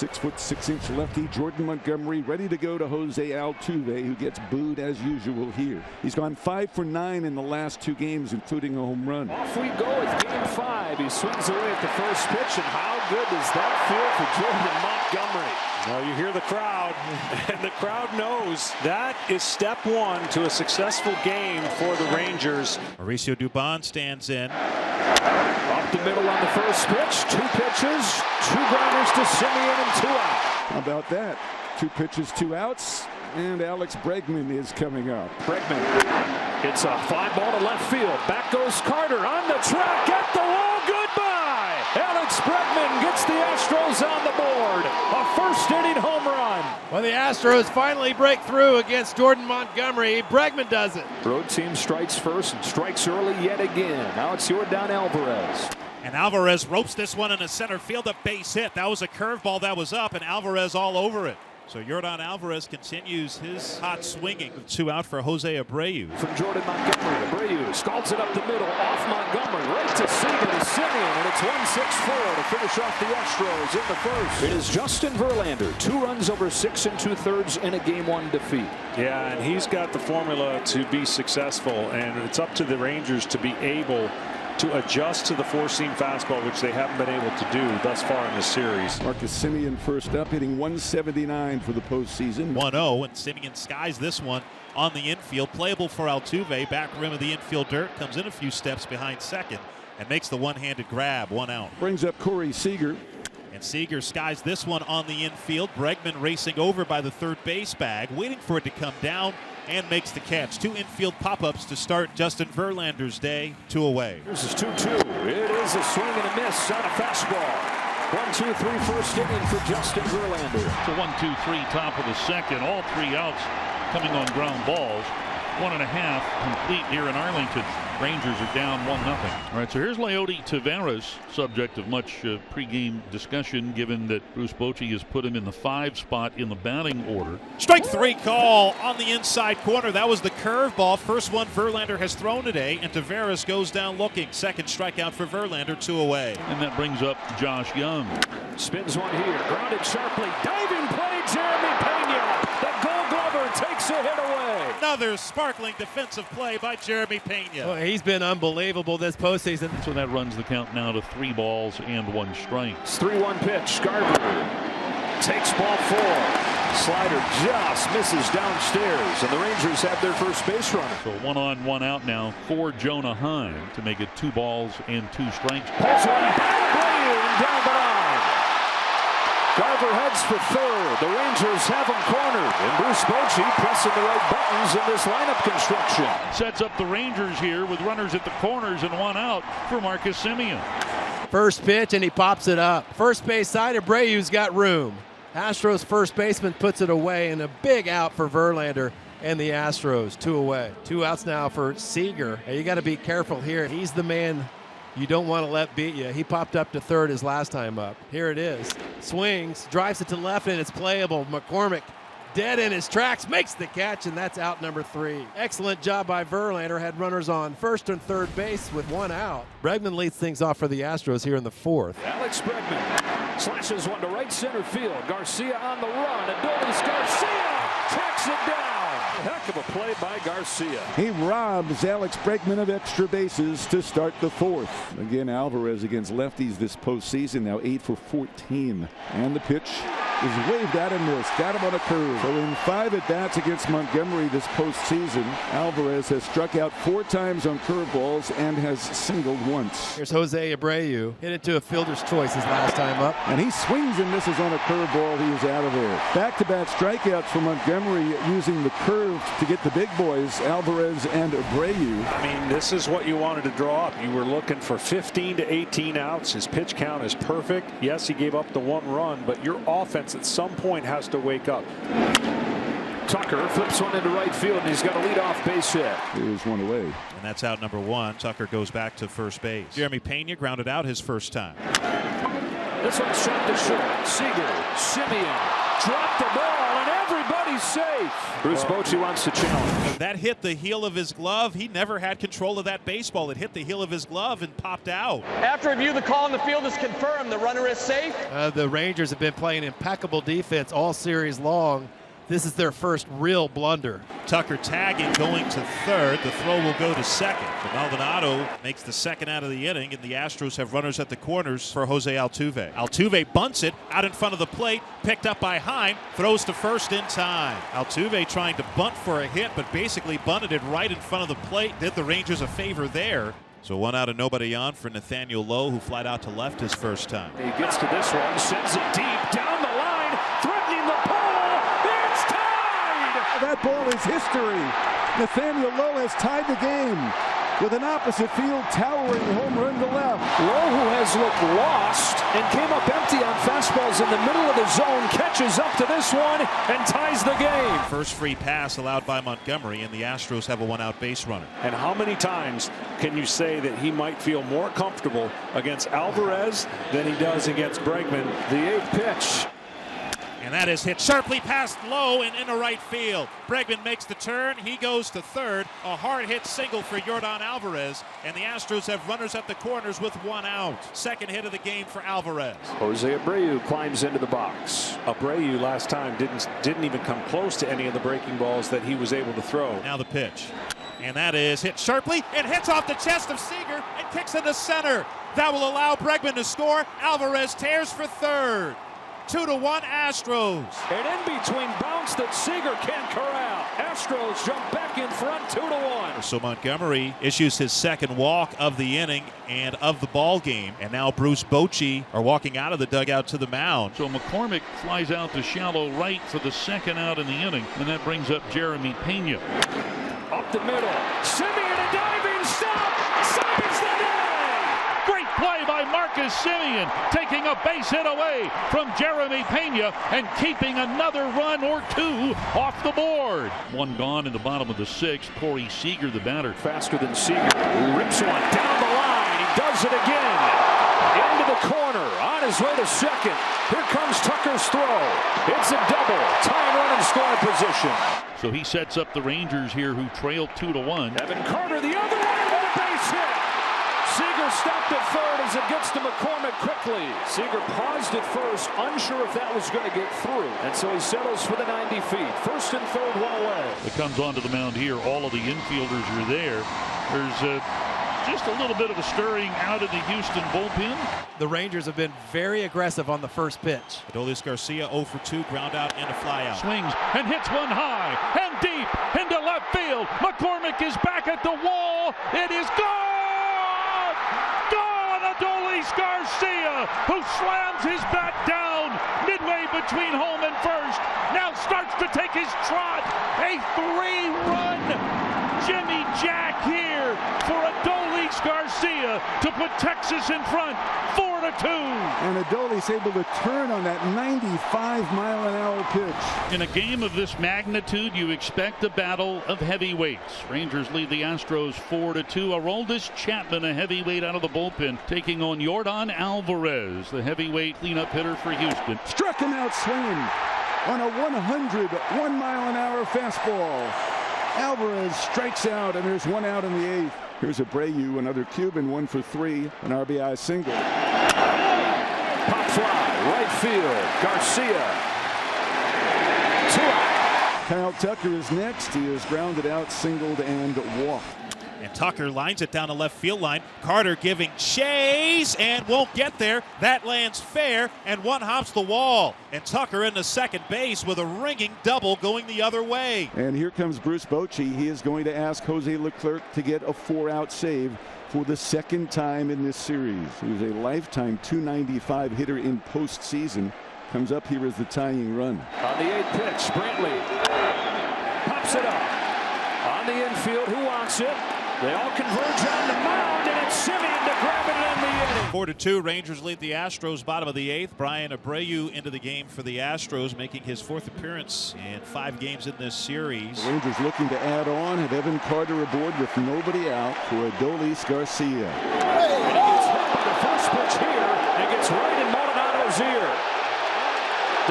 6'6" lefty Jordan Montgomery ready to go to Jose Altuve, who gets booed as usual here. He's gone 5 for 9 in the last 2 games, including a home run. Off we go with game 5. He swings away at the first pitch, and how good does that feel for Jordan Montgomery? Now you hear the crowd, and the crowd knows that is step 1 to a successful game for the Rangers. Mauricio Dubon stands in. Up the middle on the first pitch. 2 pitches, 2 grounders to Semien and 2 out. How about that? 2 pitches, 2 outs, and Alex Bregman is coming up. Bregman hits a fly ball to left field. Back goes Carter on the track at the wall. Goodbye. Alex Bregman gets the Astros on the board. A first-inning home run. When the Astros finally break through against Jordan Montgomery, Bregman does it. Road team strikes first and strikes early yet again. Now it's Yordan Alvarez. And Alvarez ropes this one in the center field, a base hit. That was a curveball that was up, and Alvarez all over it. So Yordan Alvarez continues his hot swinging. 2 out for Jose Abreu. From Jordan Montgomery, Abreu scalds it up the middle, off Montgomery, right to Seager to Semien, and it's 1-6-4 to finish off the Astros in the first. It is Justin Verlander, 2 runs over 6 2/3 in a Game 1 defeat. Yeah, and he's got the formula to be successful, and it's up to the Rangers to be able to adjust to the 4-seam fastball, which they haven't been able to do thus far in this series. Marcus Semien first up, hitting 179 for the postseason. 1-0, and Semien skies this one on the infield. Playable for Altuve. Back rim of the infield dirt. Comes in a few steps behind second and makes the one-handed grab. 1 out. Brings up Corey Seager. And Seager skies this one on the infield. Bregman racing over by the third base bag, waiting for it to come down, and makes the catch. 2 infield pop-ups to start Justin Verlander's day. 2 away. This is 2-2. It is a swing and a miss on a fastball. 1-2-3 first inning for Justin Verlander. It's a 1-2-3 top of the second. All 3 outs coming on ground balls. 1.5 complete here in Arlington. Rangers are down 1-0. All right, so here's Leody Taveras, subject of much pregame discussion, given that Bruce Bochy has put him in the 5 spot in the batting order. Strike 3 call on the inside corner. That was the curveball. First one Verlander has thrown today, and Taveras goes down looking. Second strikeout for Verlander, 2 away. And that brings up Josh Jung. Spins one here, grounded sharply, diving play, Jeremy Pena. The Gold Glover takes a hit away. Another sparkling defensive play by Jeremy Pena. Oh, he's been unbelievable this postseason. So that runs the count now to 3 balls and 1 strike. It's 3-1 pitch. Scarborough takes ball 4. Slider just misses downstairs, and the Rangers have their first base runner. So 1 on, 1 out now for Jonah Heim to make it 2 balls and 2 strikes. Pulls one back, and down the line. Garver heads for third. The Rangers have him cornered, and Bruce Bochy pressing the right buttons in this lineup construction. Sets up the Rangers here with runners at the corners and 1 out for Marcus Semien. First pitch, and he pops it up. First base side, Abreu's got room. Astros first baseman puts it away, and a big out for Verlander and the Astros. 2 away. 2 outs now for Seager. Hey, you got to be careful here. He's the man you don't want to let beat you. He popped up to third his last time up. Here it is. Swings, drives it to left, and it's playable. McCormick dead in his tracks, makes the catch, and that's out number 3. Excellent job by Verlander. Had runners on first and third base with 1 out. Bregman leads things off for the Astros here in the 4th. Alex Bregman slashes one to right center field. Garcia on the run. Adolis Garcia tracks it down. Heck of a play by Garcia. He robs Alex Bregman of extra bases to start the 4th. Again, Alvarez against lefties this postseason, now 8 for 14. And the pitch is waved out and missed. Got him on a curve. So in 5 at-bats against Montgomery this postseason, Alvarez has struck out 4 times on curveballs and has singled once. Here's Jose Abreu. Hit it to a fielder's choice his last time up. And he swings and misses on a curveball. He is out of there. Back-to-back strikeouts for Montgomery using the curve to get the big boys, Alvarez and Abreu. I mean, this is what you wanted to draw up. You were looking for 15 to 18 outs. His pitch count is perfect. Yes, he gave up the 1 run, but your offense at some point has to wake up. Tucker flips one into right field, and he's got a leadoff base hit. Here's 1 away. And that's out number 1. Tucker goes back to first base. Jeremy Pena grounded out his first time. This one's shot to short. Seager, Semien dropped the ball, and everybody he's safe. Bruce Bochy wants to challenge. That hit the heel of his glove. He never had control of that baseball. It hit the heel of his glove and popped out. After review, the call on the field is confirmed. The runner is safe. The Rangers have been playing impeccable defense all series long. This is their first real blunder. Tucker tagging, going to third. The throw will go to second. Maldonado makes the second out of the inning, and the Astros have runners at the corners for Jose Altuve. Altuve bunts it out in front of the plate, picked up by Heim, throws to first in time. Altuve trying to bunt for a hit, but basically bunted it right in front of the plate. Did the Rangers a favor there. So 1 out and nobody on for Nathaniel Lowe, who flied out to left his first time. He gets to this one, sends it deep down the line, threatening the pole. It's tied! That ball is history. Nathaniel Lowe has tied the game with an opposite field towering home run to left. Lowe, who has looked lost and came up empty on fastballs in the middle of the zone, catches up to this one and ties the game. First free pass allowed by Montgomery, and the Astros have a 1-out base runner. And how many times can you say that he might feel more comfortable against Alvarez than he does against Bregman? The 8th pitch. And that is hit sharply past Lowe and into right field. Bregman makes the turn. He goes to third. A hard hit single for Yordan Alvarez. And the Astros have runners at the corners with 1 out. Second hit of the game for Alvarez. Jose Abreu climbs into the box. Abreu last time didn't even come close to any of the breaking balls that he was able to throw. Now the pitch. And that is hit sharply and hits off the chest of Seager and kicks into center. That will allow Bregman to score. Alvarez tears for third. 2-1 Astros. An in-between bounce that Seager can't corral. Astros jump back in front 2-1. So Montgomery issues his second walk of the inning and of the ball game. And now Bruce Bochy are walking out of the dugout to the mound. So McCormick flies out to shallow right for the second out in the inning, and that brings up Jeremy Pena. Up the middle. Semien, a diving stop. Saves the day. Great play by Marcus Semien, taking a base hit away from Jeremy Pena and keeping another run or two off the board. One gone in the bottom of the 6th. Corey Seager, the batter. Faster than Seager. Rips one down the line. He does it again. Into the corner. On his way to second. Here comes Tucker's throw. It's a double. Tying run in scoring position. So he sets up the Rangers here, who trail 2-1. Evan Carter the other way with a base hit. Seager stopped at third as it gets to McCormick quickly. Seager paused at first, unsure if that was going to get through. And so he settles for the 90 feet. First and third, one away. It comes onto the mound here. All of the infielders are there. There's just a little bit of a stirring out of the Houston bullpen. The Rangers have been very aggressive on the first pitch. Adolis Garcia 0 for 2, ground out and a fly out. Swings and hits one high and deep into left field. McCormick is back at the wall. It is gone! Adolis Garcia, who slams his bat down midway between home and first, now starts to take his trot. A 3-run Jimmy Jack here for Adolis Garcia to put Texas in front, 4-2. And Adolis able to turn on that 95-mile-an-hour pitch. In a game of this magnitude, you expect a battle of heavyweights. Rangers lead the Astros 4-2. Aroldis Chapman, a heavyweight out of the bullpen, taking on Yordan Alvarez, the heavyweight cleanup hitter for Houston. Struck him out swinging on a 101-mile-an-hour fastball. Alvarez strikes out, and there's 1 out in the 8th. Here's Abreu, another Cuban, 1 for 3, an RBI single. Pop fly, right field, Garcia. 2 out. Kyle Tucker is next. He is grounded out, singled, and walked. And Tucker lines it down the left field line. Carter giving chase and won't get there. That lands fair, and one hops the wall. And Tucker into second base with a ringing double going the other way. And here comes Bruce Bochy. He is going to ask Jose Leclerc to get a 4-out save for the second time in this series. He was a lifetime .295 hitter in postseason. Comes up here as the tying run. On the 8th pitch, Brantley pops it up. On the infield, who wants it? They all converge on the mound, and it's Semien to grab it in the inning. 4-2, Rangers lead the Astros, bottom of the 8th. Brian Abreu into the game for the Astros, making his 4th appearance in 5 games in this series. The Rangers looking to add on, have Evan Carter aboard with nobody out for Adolis Garcia. And he gets hit by the first pitch here, and gets right in Maldonado's ear.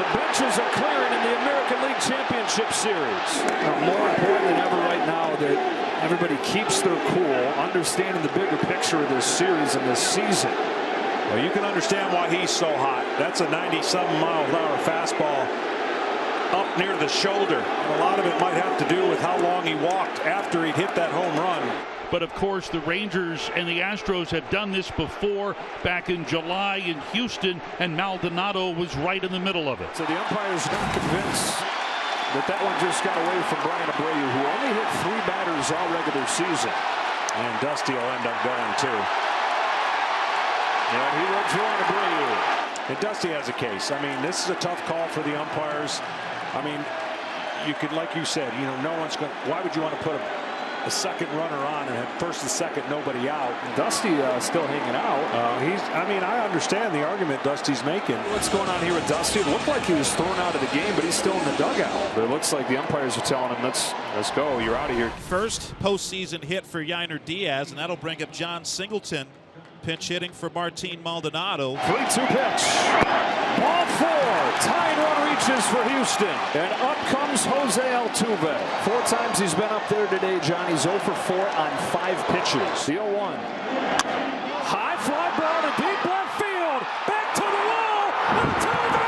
The benches are clearing in the American League Championship Series. More important than ever right now that everybody keeps their cool, understanding the bigger picture of this series and this season. Well, you can understand why he's so hot. That's a 97-mile-per-hour fastball up near the shoulder. And a lot of it might have to do with how long he walked after he hit that home run. But of course, the Rangers and the Astros have done this before back in July in Houston, and Maldonado was right in the middle of it. So the umpire's not convinced that one just got away from Brian Abreu, who only hit 3 batters all regular season. And Dusty will end up going too. And he will join Abreu. And Dusty has a case. I mean, this is a tough call for the umpires. I mean, you could, like you said, no one's going. Why would you want to put a second runner on and have first and second, nobody out? Dusty still hanging out. I mean, I understand the argument Dusty's making. What's going on here with Dusty? It looked like he was thrown out of the game, but he's still in the dugout. But it looks like the umpires are telling him, let's go. You're out of here. First postseason hit for Yainer Diaz, and that'll bring up John Singleton. Pinch hitting for Martin Maldonado. 3-2 pitch. Ball 4. Tying run reaches for Houston. And up comes Jose Altuve. 4 times he's been up there today, John. He's 0 for 4 on 5 pitches. The 0-1. High fly ball to deep left field. Back to the wall. Altuve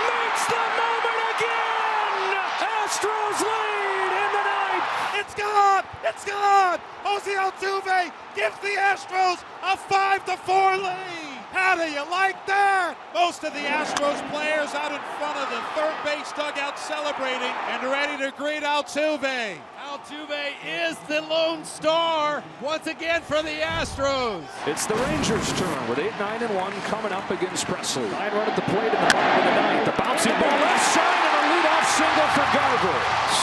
makes the moment again. Astros lead in the 9th. It's gone! It's gone! Jose Altuve gives the Astros a 5-4 lead. How do you like that? Most of the Astros players out in front of the third base dugout celebrating and ready to greet Altuve. Altuve is the lone star once again for the Astros. It's the Rangers' turn with 8-9-1 coming up against Presley. 9 run at the plate in the bottom of the 9th. The bouncing ball left side and a leadoff single for Garver.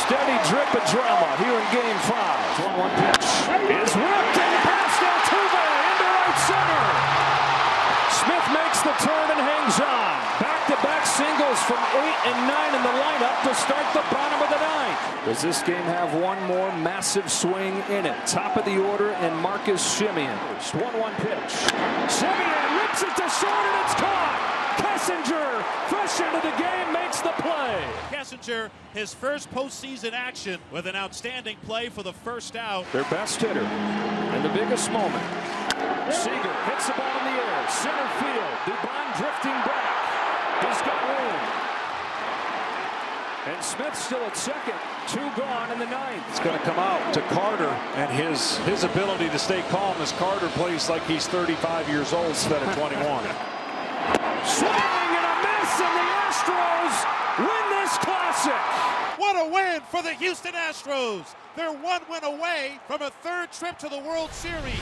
Steady drip of drama here in Game 5. 1-1 pitch is whipped and past Altuve into right center. Smith makes the turn and hangs on. Back-to-back singles from 8 and 9 in the lineup to start the bottom of the 9th. Does this game have one more massive swing in it? Top of the order and Marcus Semien. 1-1 pitch. Semien rips it to short and it's caught. Kessinger, fresh into the game, makes the play. Kessinger, his first postseason action with an outstanding play for the first out. Their best hitter in the biggest moment. Seager hits the ball in the air. Center field. Dubon drifting back. He's got room. And Smith still at second. 2 gone in the 9th. It's going to come out to Carter, and his ability to stay calm as Carter plays like he's 35 years old instead of 21. Swing and a miss, and the Astros win this classic. What a win for the Houston Astros. They're 1 win away from a 3rd trip to the World Series.